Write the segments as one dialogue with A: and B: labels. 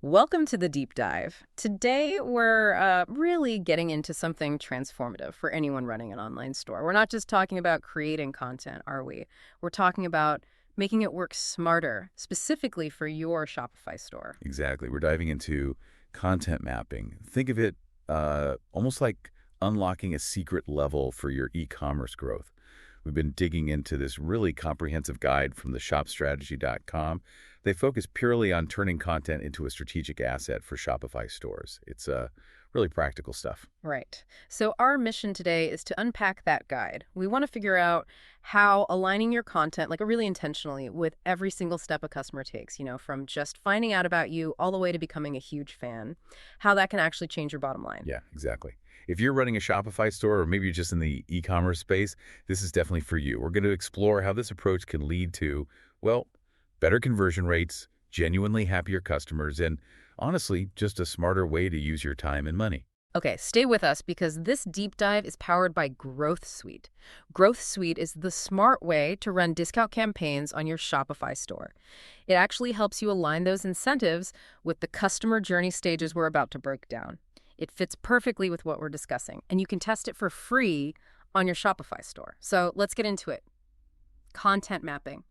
A: Welcome to the deep dive. Today, we're really getting into something transformative for anyone running an online store. We're not just talking about creating content, are we? We're talking about making it work smarter, specifically for your Shopify store.
B: Exactly. We're diving into content mapping. Think of it almost like unlocking a secret level for your e-commerce growth. We've been digging into this really comprehensive guide from the shopstrategy.com. They focus purely on turning content into a strategic asset for Shopify stores. It's really practical stuff.
A: Right. So, our mission today is to unpack that guide. We want to figure out how aligning your content, like really intentionally, with every single step a customer takes, from just finding out about you all the way to becoming a huge fan, how that can actually change your bottom line.
B: Yeah, exactly. If you're running a Shopify store or maybe you're just in the e-commerce space, this is definitely for you. We're going to explore how this approach can lead to, well, better conversion rates, genuinely happier customers, and honestly, just a smarter way to use your time and money.
A: Okay, stay with us because this deep dive is powered by Growth Suite. Growth Suite is the smart way to run discount campaigns on your Shopify store. It actually helps you align those incentives with the customer journey stages we're about to break down. It fits perfectly with what we're discussing, and you can test it for free on your Shopify store. So let's get into it. Content mapping.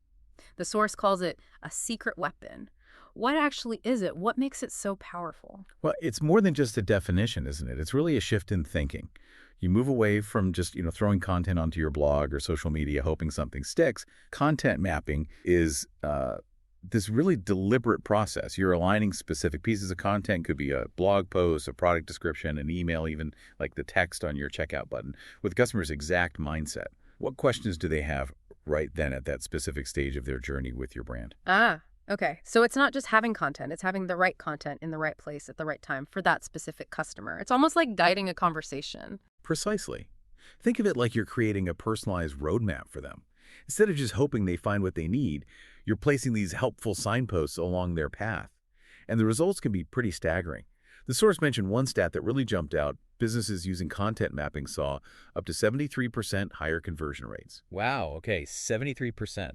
A: The source calls it a secret weapon. What actually is it? What makes it so powerful?
B: Well, it's more than just a definition, isn't it? It's really a shift in thinking. You move away from just, throwing content onto your blog or social media hoping something sticks. Content mapping is this really deliberate process. You're aligning specific pieces of content, could be a blog post, a product description, an email, even like the text on your checkout button, with the customer's exact mindset. What questions do they have right then at that specific stage of their journey with your brand?
A: Okay. So it's not just having content, it's having the right content in the right place at the right time for that specific customer. It's almost like guiding a conversation.
B: Precisely. Think of it like you're creating a personalized roadmap for them. Instead of just hoping they find what they need, you're placing these helpful signposts along their path. And the results can be pretty staggering. The source mentioned one stat that really jumped out. Businesses using content mapping saw up to 73% higher conversion rates.
C: Wow, okay, 73%.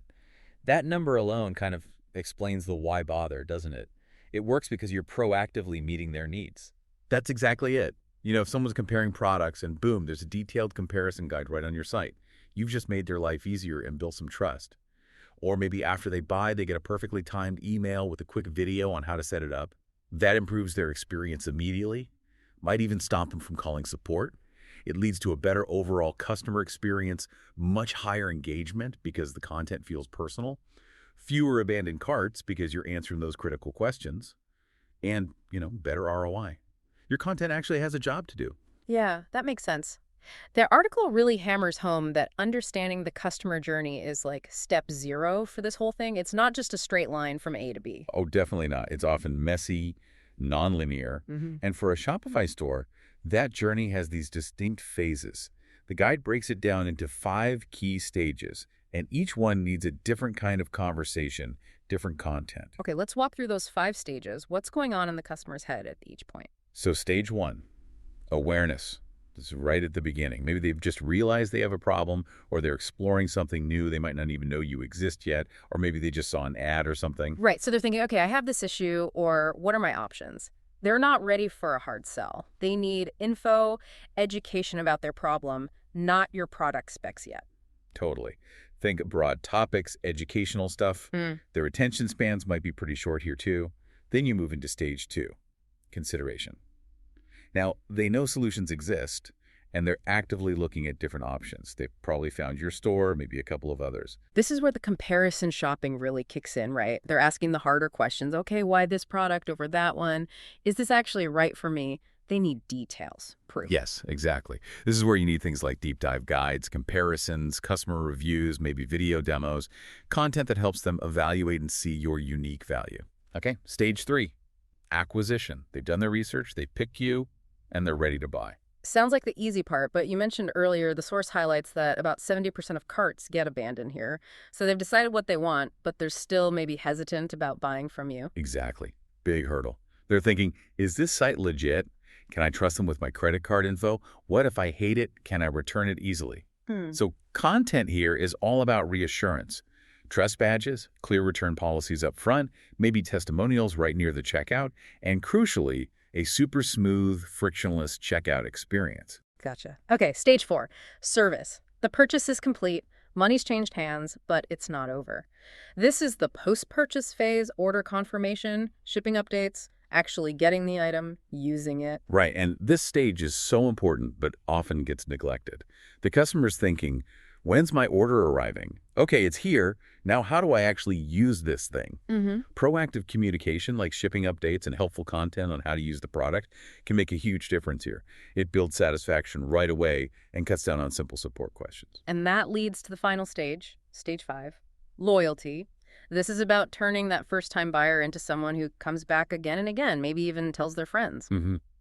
C: That number alone kind of explains the why bother, doesn't it? It works because you're proactively meeting their needs.
B: That's exactly it. If someone's comparing products and boom, there's a detailed comparison guide right on your site. You've just made their life easier and built some trust. Or maybe after they buy, they get a perfectly timed email with a quick video on how to set it up. That improves their experience immediately, might even stop them from calling support. It leads to a better overall customer experience, much higher engagement because the content feels personal, fewer abandoned carts because you're answering those critical questions, and, better ROI. Your content actually has a job to do.
A: Yeah, that makes sense. The article really hammers home that understanding the customer journey is like step zero for this whole thing. It's not just a straight line from A to B.
B: Oh, definitely not. It's often messy, nonlinear. And for a Shopify store, that journey has these distinct phases. The guide breaks it down into 5 key stages, and each one needs a different kind of conversation, different content.
A: Okay, let's walk through those 5 stages. What's going on in the customer's head at each point?
B: So stage 1, awareness. This is right at the beginning. Maybe they've just realized they have a problem, or they're exploring something new. They might not even know you exist yet, or maybe they just saw an ad or something.
A: Right, so they're thinking, okay, I have this issue, or what are my options? They're not ready for a hard sell. They need info, education about their problem, not your product specs yet.
B: Totally. Think broad topics, educational stuff. Their attention spans might be pretty short here too. Then you move into stage 2, consideration. Now, they know solutions exist, and they're actively looking at different options. They've probably found your store, maybe a couple of others.
A: This is where the comparison shopping really kicks in, right? They're asking the harder questions. Okay, why this product over that one? Is this actually right for me? They need details, proof.
B: Yes, exactly. This is where you need things like deep dive guides, comparisons, customer reviews, maybe video demos, content that helps them evaluate and see your unique value. Okay, stage 3, acquisition. They've done their research, they pick you, and they're ready to buy.
A: Sounds like the easy part, but you mentioned earlier the source highlights that about 70% of carts get abandoned here. So they've decided what they want, but they're still maybe hesitant about buying from you.
B: Exactly. Big hurdle. They're thinking, is this site legit? Can I trust them with my credit card info? What if I hate it? Can I return it easily? So content here is all about reassurance. Trust badges, clear return policies up front, maybe testimonials right near the checkout, and crucially, a super smooth, frictionless checkout experience.
A: Gotcha. Okay, stage 4, service. The purchase is complete, money's changed hands, but it's not over. This is the post-purchase phase, order confirmation, shipping updates, actually getting the item, using it.
B: Right, and this stage is so important but often gets neglected. The customer's thinking, when's my order arriving? Okay, it's here. Now how do I actually use this thing? Proactive communication like shipping updates and helpful content on how to use the product can make a huge difference here. It builds satisfaction right away and cuts down on simple support questions.
A: And that leads to the final stage, stage 5, loyalty. This is about turning that first-time buyer into someone who comes back again and again, maybe even tells their friends.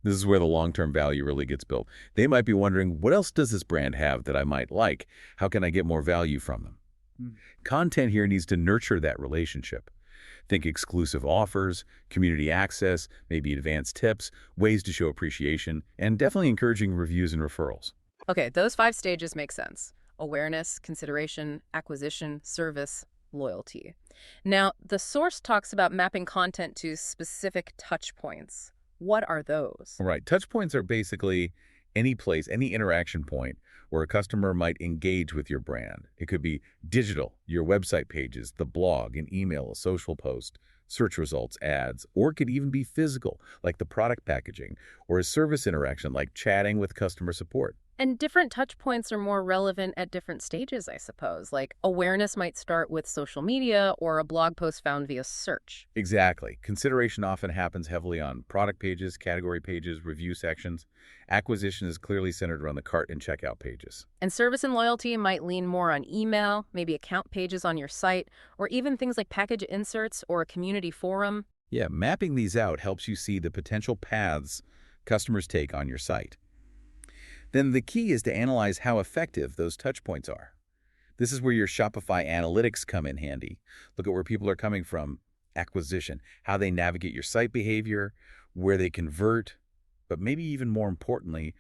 B: This is where the long-term value really gets built. They might be wondering, what else does this brand have that I might like? How can I get more value from them? Content here needs to nurture that relationship. Think exclusive offers, community access, maybe advanced tips, ways to show appreciation, and definitely encouraging reviews and referrals.
A: Okay, those 5 stages make sense. Awareness, consideration, acquisition, service, loyalty. Now, the source talks about mapping content to specific touch points. What are those?
B: Right. Touch points are basically any place, any interaction point where a customer might engage with your brand. It could be digital, your website pages, the blog, an email, a social post, search results, ads, or it could even be physical, like the product packaging, or a service interaction like chatting with customer support.
A: And different touch points are more relevant at different stages, I suppose. Like awareness might start with social media or a blog post found via search.
B: Exactly. Consideration often happens heavily on product pages, category pages, review sections. Acquisition is clearly centered around the cart and checkout pages.
A: And service and loyalty might lean more on email, maybe account pages on your site, or even things like package inserts or a community forum.
B: Yeah, mapping these out helps you see the potential paths customers take on your site. Then the key is to analyze how effective those touch points are. This is where your Shopify analytics come in handy. Look at where people are coming from, acquisition, how they navigate your site behavior, where they convert, but maybe even more importantly,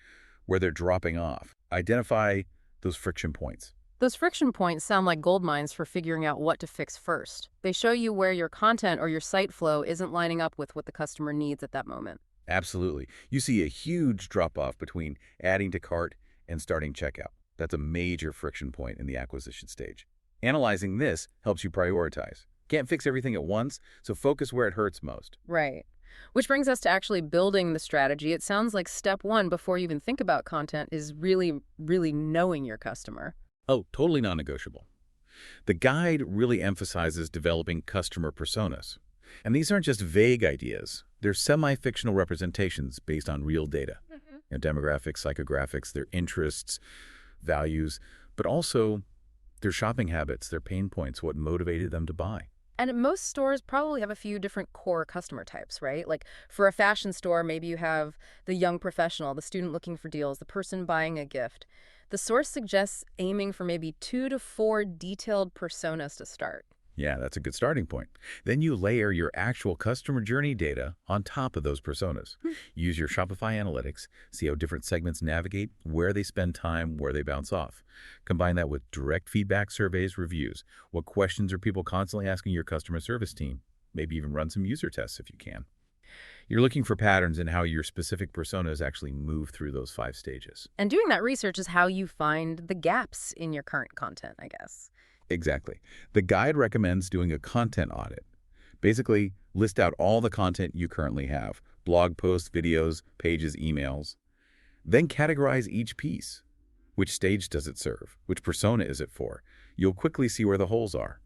B: where they're dropping off. Identify those friction points.
A: Those friction points sound like gold mines for figuring out what to fix first. They show you where your content or your site flow isn't lining up with what the customer needs at that moment.
B: Absolutely. You see a huge drop-off between adding to cart and starting checkout. That's a major friction point in the acquisition stage. Analyzing this helps you prioritize. Can't fix everything at once, so focus where it hurts most.
A: Right. Which brings us to actually building the strategy. It sounds like step 1 before you even think about content is really knowing your customer.
B: Oh, totally non-negotiable. The guide really emphasizes developing customer personas. And these aren't just vague ideas. They're semi-fictional representations based on real data. Demographics, psychographics, their interests, values, but also their shopping habits, their pain points, what motivated them to buy.
A: And most stores probably have a few different core customer types, right? Like for a fashion store, maybe you have the young professional, the student looking for deals, the person buying a gift. The source suggests aiming for maybe 2 to 4 detailed personas to start.
B: Yeah, that's a good starting point. Then you layer your actual customer journey data on top of those personas. Use your Shopify analytics, see how different segments navigate, where they spend time, where they bounce off. Combine that with direct feedback surveys, reviews. What questions are people constantly asking your customer service team? Maybe even run some user tests if you can. You're looking for patterns in how your specific personas actually move through those 5 stages.
A: And doing that research is how you find the gaps in your current content, I guess.
B: Exactly. The guide recommends doing a content audit. Basically, list out all the content you currently have, blog posts, videos, pages, emails. Then categorize each piece. Which stage does it serve? Which persona is it for? You'll quickly see where the holes are.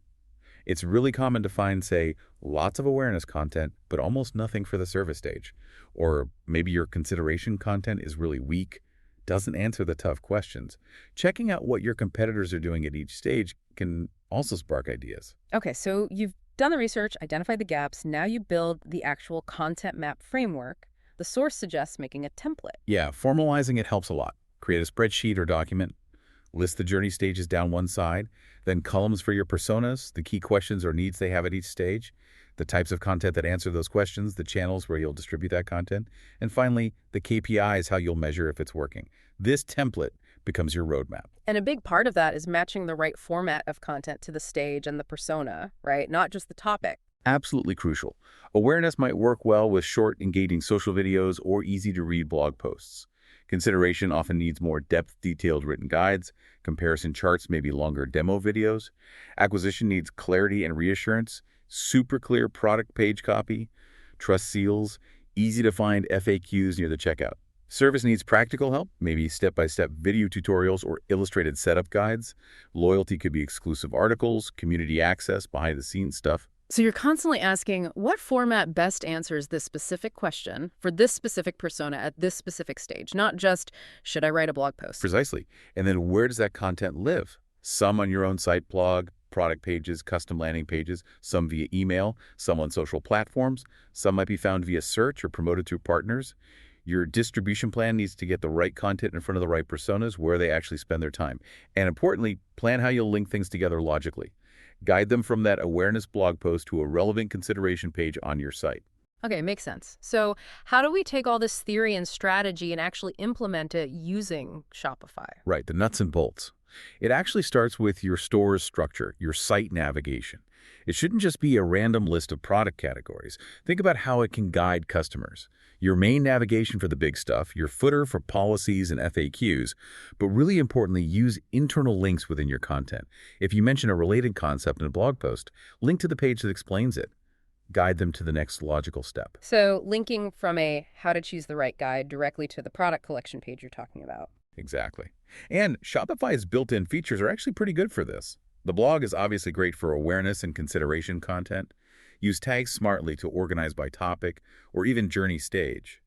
B: It's really common to find, say, lots of awareness content, but almost nothing for the service stage. Or maybe your consideration content is really weak, doesn't answer the tough questions. Checking out what your competitors are doing at each stage can also spark ideas.
A: Okay, so you've done the research, identified the gaps, now you build the actual content map framework. The source suggests making a template.
B: Yeah, formalizing it helps a lot. Create a spreadsheet or document, list the journey stages down one side, then columns for your personas, the key questions or needs they have at each stage, the types of content that answer those questions, the channels where you'll distribute that content, and finally, the KPIs, how you'll measure if it's working. This template becomes your roadmap.
A: And a big part of that is matching the right format of content to the stage and the persona, right? Not just the topic.
B: Absolutely crucial. Awareness might work well with short, engaging social videos or easy-to-read blog posts. Consideration often needs more depth, detailed written guides. Comparison charts may be longer demo videos. Acquisition needs clarity and reassurance, super clear product page copy, trust seals, easy-to-find FAQs near the checkout. Service needs practical help, maybe step-by-step video tutorials or illustrated setup guides. Loyalty could be exclusive articles, community access, behind-the-scenes stuff.
A: So you're constantly asking, what format best answers this specific question for this specific persona at this specific stage? Not just, should I write a blog post?
B: Precisely. And then where does that content live? Some on your own site blog, product pages, custom landing pages, some via email, some on social platforms, some might be found via search or promoted through partners. Your distribution plan needs to get the right content in front of the right personas where they actually spend their time. And importantly, plan how you'll link things together logically. Guide them from that awareness blog post to a relevant consideration page on your site.
A: Okay, makes sense. So how do we take all this theory and strategy and actually implement it using Shopify?
B: Right, the nuts and bolts. It actually starts with your store's structure, your site navigation. It shouldn't just be a random list of product categories. Think about how it can guide customers. Your main navigation for the big stuff, your footer for policies and FAQs, but really importantly, use internal links within your content. If you mention a related concept in a blog post, link to the page that explains it. Guide them to the next logical step.
A: So linking from a how to choose the right guide directly to the product collection page you're talking about.
B: Exactly. And Shopify's built-in features are actually pretty good for this. The blog is obviously great for awareness and consideration content. Use tags smartly to organize by topic or even journey stage.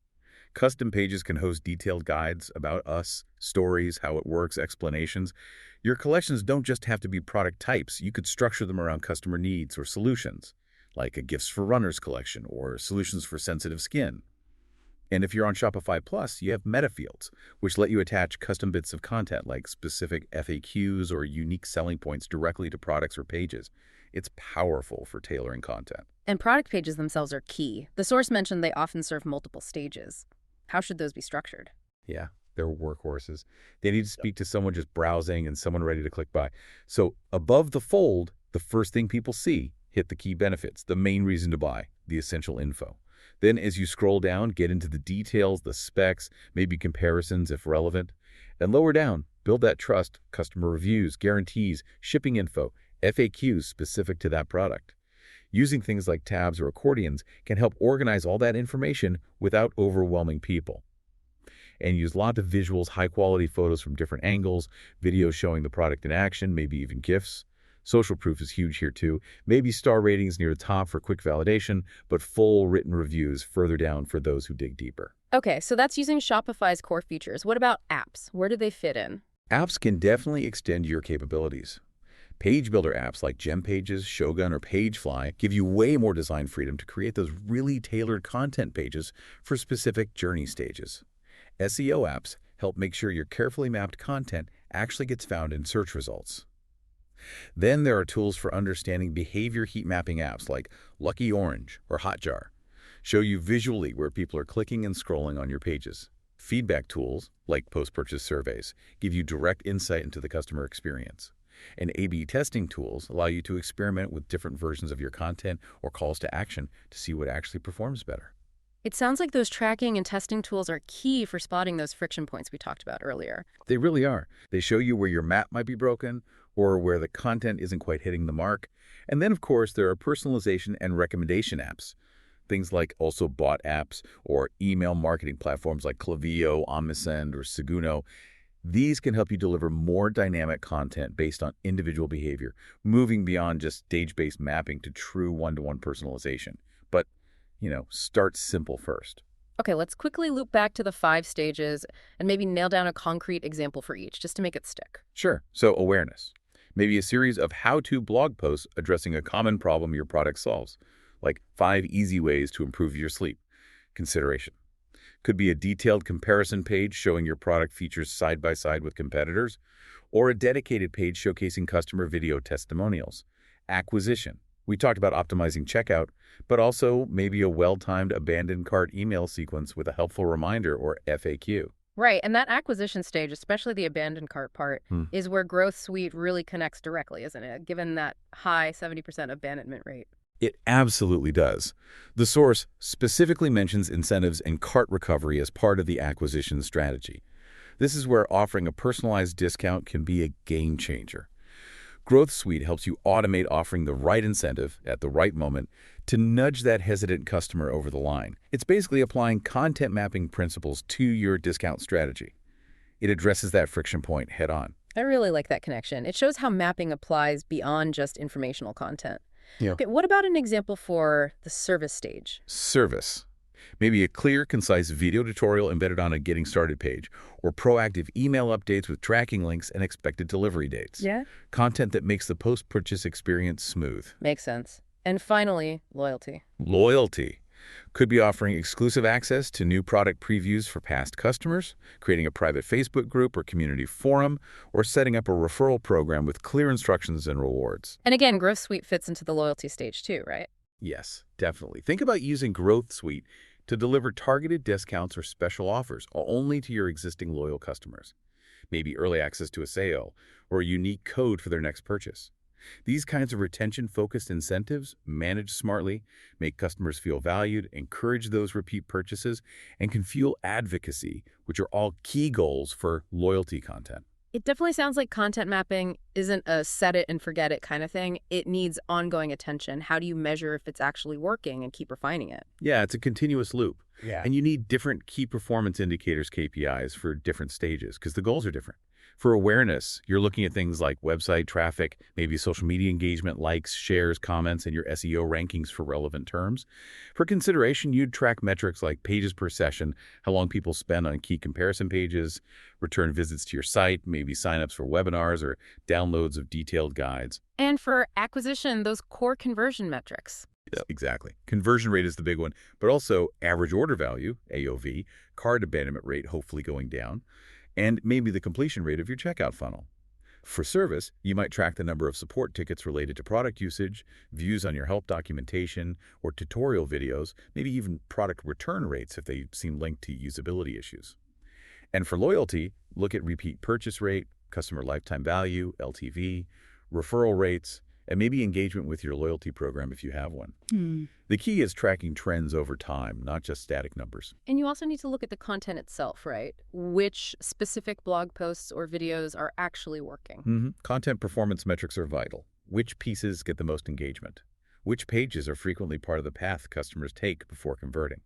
B: Custom pages can host detailed guides about us, stories, how it works, explanations. Your collections don't just have to be product types. You could structure them around customer needs or solutions, like a Gifts for Runners collection or solutions for sensitive skin. And if you're on Shopify Plus, you have meta fields, which let you attach custom bits of content like specific FAQs or unique selling points directly to products or pages. It's powerful for tailoring content.
A: And product pages themselves are key. The source mentioned they often serve multiple stages. How should those be structured?
B: Yeah, they're workhorses. They need to speak to someone just browsing and someone ready to click buy. So above the fold, the first thing people see, hit the key benefits, the main reason to buy, the essential info. Then as you scroll down, get into the details, the specs, maybe comparisons if relevant. And lower down, build that trust, customer reviews, guarantees, shipping info, FAQs specific to that product. Using things like tabs or accordions can help organize all that information without overwhelming people. And use lots of visuals, high-quality photos from different angles, videos showing the product in action, maybe even GIFs. Social proof is huge here too. Maybe star ratings near the top for quick validation, but full written reviews further down for those who dig deeper.
A: Okay, so that's using Shopify's core features. What about apps? Where do they fit in?
B: Apps can definitely extend your capabilities. Page builder apps like GemPages, Shogun, or Pagefly give you way more design freedom to create those really tailored content pages for specific journey stages. SEO apps help make sure your carefully mapped content actually gets found in search results. Then there are tools for understanding behavior heat mapping apps like Lucky Orange or Hotjar. Show you visually where people are clicking and scrolling on your pages. Feedback tools, like post-purchase surveys, give you direct insight into the customer experience. And A/B testing tools allow you to experiment with different versions of your content or calls to action to see what actually performs better.
A: It sounds like those tracking and testing tools are key for spotting those friction points we talked about earlier.
B: They really are. They show you where your map might be broken or where the content isn't quite hitting the mark. And then, of course, there are personalization and recommendation apps. Things like also bot apps or email marketing platforms like Klaviyo, Omnisend, or Seguno. These can help you deliver more dynamic content based on individual behavior, moving beyond just stage-based mapping to true one-to-one personalization. But, start simple first.
A: Okay, let's quickly loop back to the 5 stages and maybe nail down a concrete example for each, just to make it stick.
B: Sure. So awareness. Maybe a series of how-to blog posts addressing a common problem your product solves, like 5 easy ways to improve your sleep. Consideration. Could be a detailed comparison page showing your product features side by side with competitors, or a dedicated page showcasing customer video testimonials. Acquisition. We talked about optimizing checkout, but also maybe a well-timed abandoned cart email sequence with a helpful reminder or FAQ.
A: Right, and that acquisition stage, especially the abandoned cart part,
B: Hmm.
A: is where Growth Suite really connects directly, isn't it? Given that high 70% abandonment rate.
B: It absolutely does. The source specifically mentions incentives and cart recovery as part of the acquisition strategy. This is where offering a personalized discount can be a game changer. Growth Suite helps you automate offering the right incentive at the right moment to nudge that hesitant customer over the line. It's basically applying content mapping principles to your discount strategy. It addresses that friction point head on.
A: I really like that connection. It shows how mapping applies beyond just informational content.
B: Yeah.
A: Okay, what about an example for the service stage?
B: Service. Maybe a clear, concise video tutorial embedded on a Getting Started page, or proactive email updates with tracking links and expected delivery dates.
A: Yeah.
B: Content that makes the post-purchase experience smooth.
A: Makes sense. And finally, loyalty.
B: Loyalty. Could be offering exclusive access to new product previews for past customers, creating a private Facebook group or community forum, or setting up a referral program with clear instructions and rewards.
A: And again, Growth Suite fits into the loyalty stage too, right?
B: Yes, definitely. Think about using Growth Suite to deliver targeted discounts or special offers only to your existing loyal customers. Maybe early access to a sale or a unique code for their next purchase. These kinds of retention-focused incentives, managed smartly, make customers feel valued, encourage those repeat purchases, and can fuel advocacy, which are all key goals for loyalty content.
A: It definitely sounds like content mapping isn't a set it and forget it kind of thing. It needs ongoing attention. How do you measure if it's actually working and keep refining it?
B: Yeah, it's a continuous loop.
C: Yeah.
B: And you need different key performance indicators, KPIs, for different stages because the goals are different. For awareness, you're looking at things like website traffic, maybe social media engagement, likes, shares, comments, and your SEO rankings for relevant terms. For consideration, you'd track metrics like pages per session, how long people spend on key comparison pages, return visits to your site, maybe signups for webinars or downloads of detailed guides.
A: And for acquisition, those core conversion metrics.
B: Yeah, exactly. Conversion rate is the big one, but also average order value, AOV, cart abandonment rate hopefully going down, and maybe the completion rate of your checkout funnel. For service, you might track the number of support tickets related to product usage, views on your help documentation, or tutorial videos, maybe even product return rates if they seem linked to usability issues. And for loyalty, look at repeat purchase rate, customer lifetime value, LTV, referral rates, and maybe engagement with your loyalty program if you have one. The key is tracking trends over time, not just static numbers.
A: And you also need to look at the content itself, right? Which specific blog posts or videos are actually working.
B: Content performance metrics are vital. Which pieces get the most engagement? Which pages are frequently part of the path customers take before converting?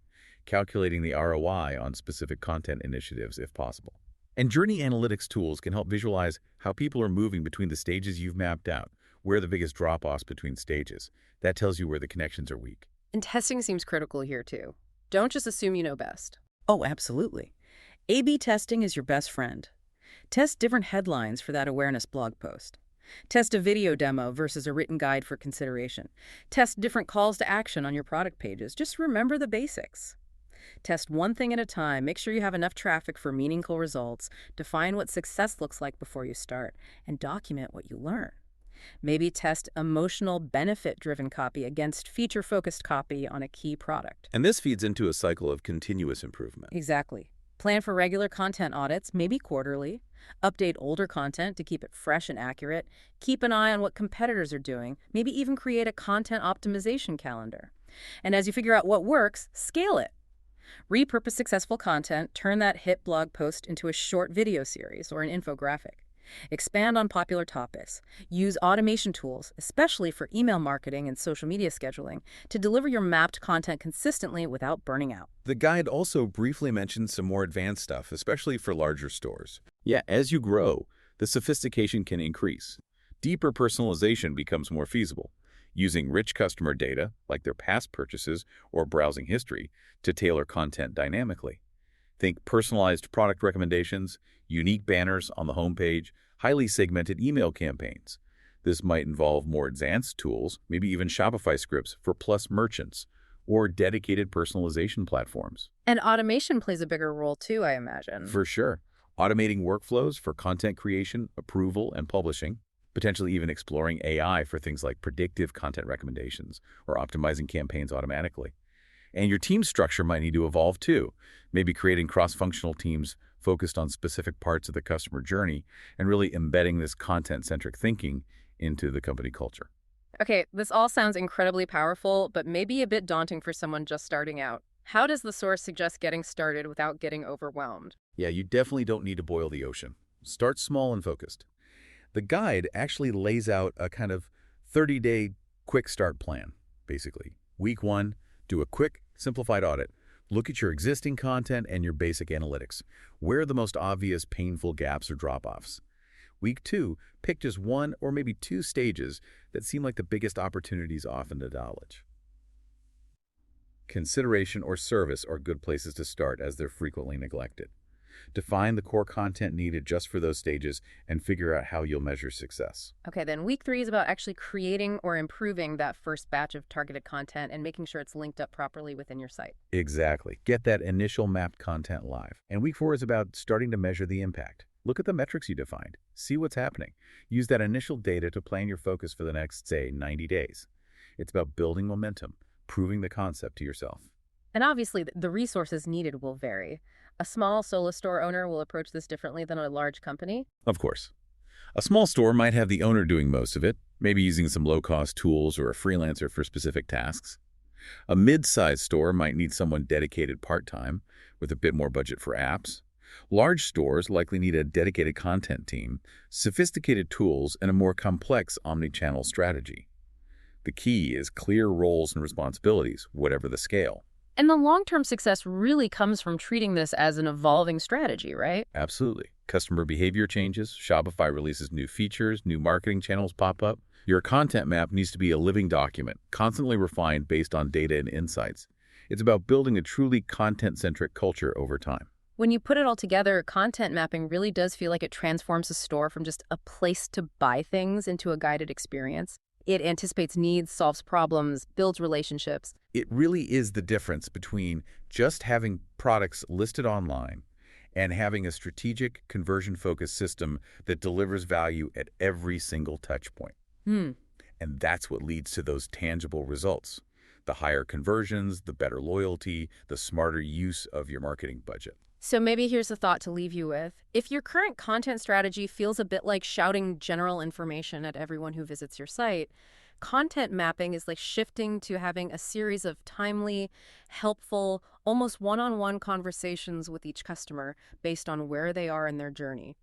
B: Calculating the ROI on specific content initiatives if possible. And journey analytics tools can help visualize how people are moving between the stages you've mapped out. Where are the biggest drop-offs between stages? That tells you where the connections are weak.
A: And testing seems critical here too. Don't just assume you know best.
D: Oh, absolutely. A/B testing is your best friend. Test different headlines for that awareness blog post. Test a video demo versus a written guide for consideration. Test different calls to action on your product pages. Just remember the basics. Test one thing at a time. Make sure you have enough traffic for meaningful results. Define what success looks like before you start, and document what you learn. Maybe test emotional benefit-driven copy against feature-focused copy on a key product.
B: And this feeds into a cycle of continuous improvement.
D: Exactly. Plan for regular content audits, maybe quarterly. Update older content to keep it fresh and accurate. Keep an eye on what competitors are doing. Maybe even create a content optimization calendar. And as you figure out what works, scale it. Repurpose successful content, turn that hit blog post into a short video series or an infographic. Expand on popular topics. Use automation tools, especially for email marketing and social media scheduling, to deliver your mapped content consistently without burning out.
B: The guide also briefly mentions some more advanced stuff, especially for larger stores. Yeah, as you grow, the sophistication can increase. Deeper personalization becomes more feasible, using rich customer data, like their past purchases or browsing history, to tailor content dynamically. Think personalized product recommendations, unique banners on the homepage, highly segmented email campaigns. This might involve more advanced tools, maybe even Shopify scripts for plus merchants, or dedicated personalization platforms.
A: And automation plays a bigger role too, I imagine.
B: For sure. Automating workflows for content creation, approval, and publishing, potentially even exploring AI for things like predictive content recommendations or optimizing campaigns automatically. And your team structure might need to evolve too, maybe creating cross-functional teams focused on specific parts of the customer journey and really embedding this content-centric thinking into the company culture.
A: Okay, this all sounds incredibly powerful, but maybe a bit daunting for someone just starting out. How does the source suggest getting started without getting overwhelmed?
B: Yeah, you definitely don't need to boil the ocean. Start small and focused. The guide actually lays out a kind of 30-day quick start plan, basically. Week 1, do a quick, simplified audit. Look at your existing content and your basic analytics. Where are the most obvious painful gaps or drop-offs? Week 2, pick just one or maybe two stages that seem like the biggest opportunities often to knowledge. Consideration or service are good places to start as they're frequently neglected. Define the core content needed just for those stages and figure out how you'll measure success.
A: Okay, then week 3 is about actually creating or improving that first batch of targeted content and making sure it's linked up properly within your site.
B: Exactly. Get that initial mapped content live. And week 4 is about starting to measure the impact. Look at the metrics you defined. See what's happening. Use that initial data to plan your focus for the next, say, 90 days. It's about building momentum, proving the concept to yourself.
A: And obviously, the resources needed will vary. A small solo store owner will approach this differently than a large company.
B: Of course. A small store might have the owner doing most of it, maybe using some low-cost tools or a freelancer for specific tasks. A mid-sized store might need someone dedicated part-time with a bit more budget for apps. Large stores likely need a dedicated content team, sophisticated tools, and a more complex omni-channel strategy. The key is clear roles and responsibilities, whatever the scale.
A: And the long-term success really comes from treating this as an evolving strategy, right?
B: Absolutely. Customer behavior changes, Shopify releases new features, new marketing channels pop up. Your content map needs to be a living document, constantly refined based on data and insights. It's about building a truly content-centric culture over time.
A: When you put it all together, content mapping really does feel like it transforms a store from just a place to buy things into a guided experience. It anticipates needs, solves problems, builds relationships.
B: It really is the difference between just having products listed online and having a strategic, conversion-focused system that delivers value at every single touch point. And that's what leads to those tangible results. The higher conversions, the better loyalty, the smarter use of your marketing budget.
A: So maybe here's a thought to leave you with. If your current content strategy feels a bit like shouting general information at everyone who visits your site, content mapping is like shifting to having a series of timely, helpful, almost one-on-one conversations with each customer based on where they are in their journey.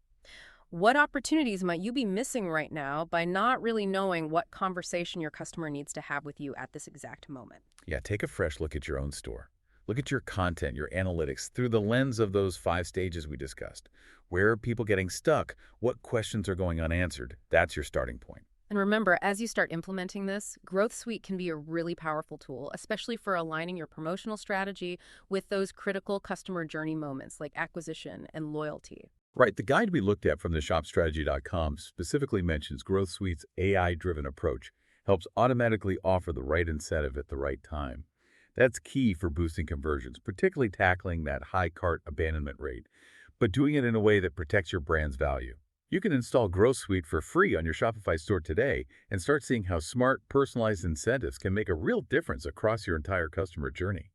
A: What opportunities might you be missing right now by not really knowing what conversation your customer needs to have with you at this exact moment?
B: Yeah, take a fresh look at your own store. Look at your content, your analytics, through the lens of those 5 stages we discussed. Where are people getting stuck? What questions are going unanswered? That's your starting point.
A: And remember, as you start implementing this, Growth Suite can be a really powerful tool, especially for aligning your promotional strategy with those critical customer journey moments like acquisition and loyalty.
B: Right, the guide we looked at from the shopstrategy.com specifically mentions Growth Suite's AI-driven approach helps automatically offer the right incentive at the right time. That's key for boosting conversions, particularly tackling that high cart abandonment rate, but doing it in a way that protects your brand's value. You can install Growth Suite for free on your Shopify store today and start seeing how smart, personalized incentives can make a real difference across your entire customer journey.